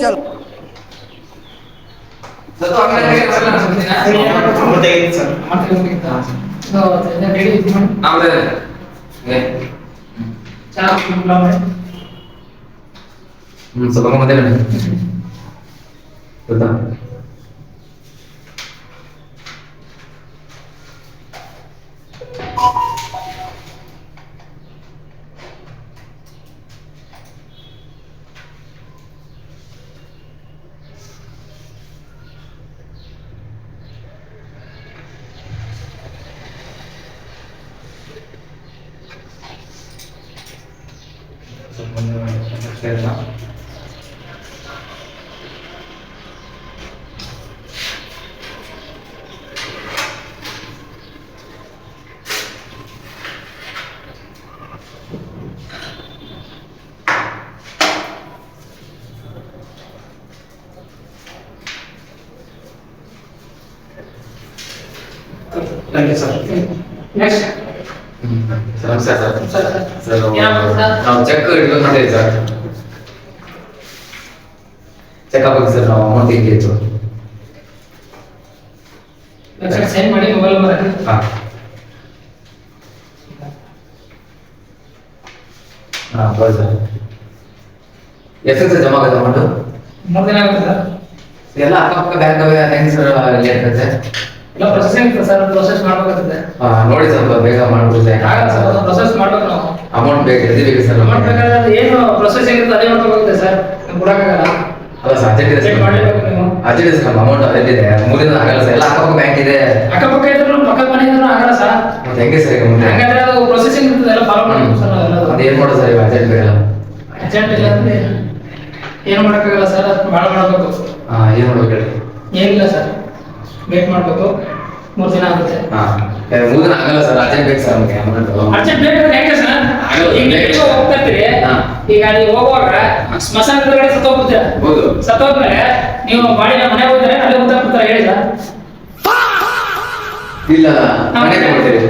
चलो ಸ್ವಲ್ಪ ಮತ್ತೆ ಗೊತ್ತಾ Thank you, sir. Next. ನಮಸ್ಕಾರ ಸರ್. ಸರ್ ನಾವು ಚೆಕ್ ಇಟ್ಕೊಂಡು ಮಾಡಿದ್ದೀವಿ ಸರ್. ಚೆಕ್ ಆಗ್ಬೇಕು ಸರ್, ನಾವು ಅಮೌಂಟ್ ಇತ್ತು. ಸೆಂಡ್ ಮಾಡಿ ಮೊಬೈಲ್ ನಂಬರ್. ಹಾಂ ಹಾಂ ಹೌದು ಸರ್. ಎಷ್ಟು ಸರ್ ಜಮಾ ಆಗುತ್ತೆ ಅಮೌಂಟು? 3 ದಿನ ಆಗುತ್ತೆ ಸರ್. ಎಲ್ಲ ಅಕ್ಕಪಕ್ಕ ಬ್ಯಾಂಕ್ ಹೆಂಗೆ ಸರ್ ಲೇಟ್ ಆಗುತ್ತೆ? ಎಲ್ಲ ಪ್ರೊಸೆಸಿಂಗ್ ಇರುತ್ತೆ ಸರ್, ಪ್ರೊಸೆಸ್ ಮಾಡಬೇಕಾಗುತ್ತೆ. ನೋಡಿ ಸ್ವಲ್ಪ ಬೇಗ ಮಾಡ್ಬಿಡ್ತೆ. ಆಗಲ್ಲ ಸರ್, ಪ್ರೊಸೆಸ್ ಮಾಡ್ಬೇಕು ನಾವು. ಅಮೌಂಟ್ ಬೇಕು, ಎಲ್ಲಿ ಬೇಕು ಸರ್? ಅಮೌಂಟ್ ಬೇಕಾದ್ರೆ ಅದು ಏನು ಪ್ರೊಸೆಸಿಂಗ್ ಇರುತ್ತೆ ಅದೇ ಮಾಡ್ಬೇಕಾಗುತ್ತೆ ಸರ್, ಕೊಡೋಕ್ಕಾಗಲ್ಲ. ಅಲ್ಲ ಸರ್, ಅರ್ಜೆಂಟ್ ಇದೆ ಸರ್. ಮಾಡಲೇಬೇಕು ನೀವು. ಅರ್ಜೆಂಟ್ ಇದೆ ಸರ್, ಅಮೌಂಟ್ ಅಲ್ಲಿದೆ. 3 ದಿನ ಆಗಲ್ಲ ಸರ್, ಎಲ್ಲ ಅಕ್ಕಪಕ್ಕ ಬ್ಯಾಂಕ್ ಇದೆ. ಅಕ್ಕಪಕ್ಕ ಇದ್ರು ಪಕ್ಕದ ಮನೆ ಇದ್ರು ಆಗಲ್ಲ ಸರ್. ಮತ್ತೆ ಹೆಂಗೆ ಸರ್ ಈಗ ಮುಂದೆ? ಹಾಗಾದ್ರೆ ಅದು ಪ್ರೊಸೆಸಿಂಗ್ ಇರ್ತದೆ, ಎಲ್ಲ ಫಾಲೋ ಮಾಡಬೇಕು ಸರ್ ನಾವೆಲ್ಲ. ಅದೇನು ಮಾಡೋದು ಸರ್, ಈಗ ಅರ್ಜೆಂಟ್ ಬೇಕಲ್ಲ? ಅರ್ಜೆಂಟ್ ಇಲ್ಲ ಅಂದ್ರೆ ಏನು ಮಾಡೋಕ್ಕಾಗಲ್ಲ ಸರ್, ಅದು ಭಾಳ ಮಾಡಬೇಕು. ಏನು ಮಾಡ್ಬೇಕು ಹೇಳಿ? ಏನಿಲ್ಲ ಸರ್, ವೇಟ್ ಮಾಡಬೇಕು. 3 ದಿನ ಆಗುತ್ತೆ. 3 ದಿನ ಆಗಲ್ಲ ಸರ್, ಅರ್ಜೆಂಟ್ ಬೇಕು ಸರ್ ನಮಗೆ ಅಮೌಂಟ್. ಅರ್ಜೆಂಟ್ ಬೇಕಾದ್ರೆ ಹೆಂಗೆ ಸರ್? ಈಗ ನೀವು ಹೋಗ್ತಾ ಇರ್ತೀರಿ, ಈಗ ನೀವು ಹೋಗುವಾಗ ಸ್ಮಶಾನದ ಕಡೆ ಸತ್ತೋಗ್ಬಿಡ್ತೀರ. ಹೌದು. ಸತ್ತೋದ್ಮೇಲೆ ನೀವು ಬಾಡಿನ ಮನೆಗೆ ಹೋಗ್ತಾರೆ, ಅಲ್ಲೇ ಗೊತ್ತಾಗ್ಬಿಡ್ತಾರೆ ಹೇಳಿ ಸರ್. ಇಲ್ಲ ಮನೆಗೆ ಹೋಗ್ತೀರಿ.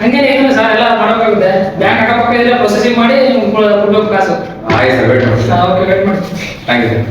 ಹಂಗೇನೆ ಏನು ಸರ್, ಎಲ್ಲ ಮಾಡಬೇಕಾಗುತ್ತೆ. ಬ್ಯಾಂಕ್ ಅಕ್ಕಪಕ್ಕ ಇದ್ರೆ ಪ್ರೊಸೆಸಿಂಗ್ ಮಾಡಿ ನೀವು ಕೊಡ್ಬೇಕು ಕಾಸು. ಆಯ್ತು ಸರ್, ವೇಟ್ ಮಾಡಿ. ಓಕೆ, ವೇಟ್ ಮಾಡಿ. Thank you sir.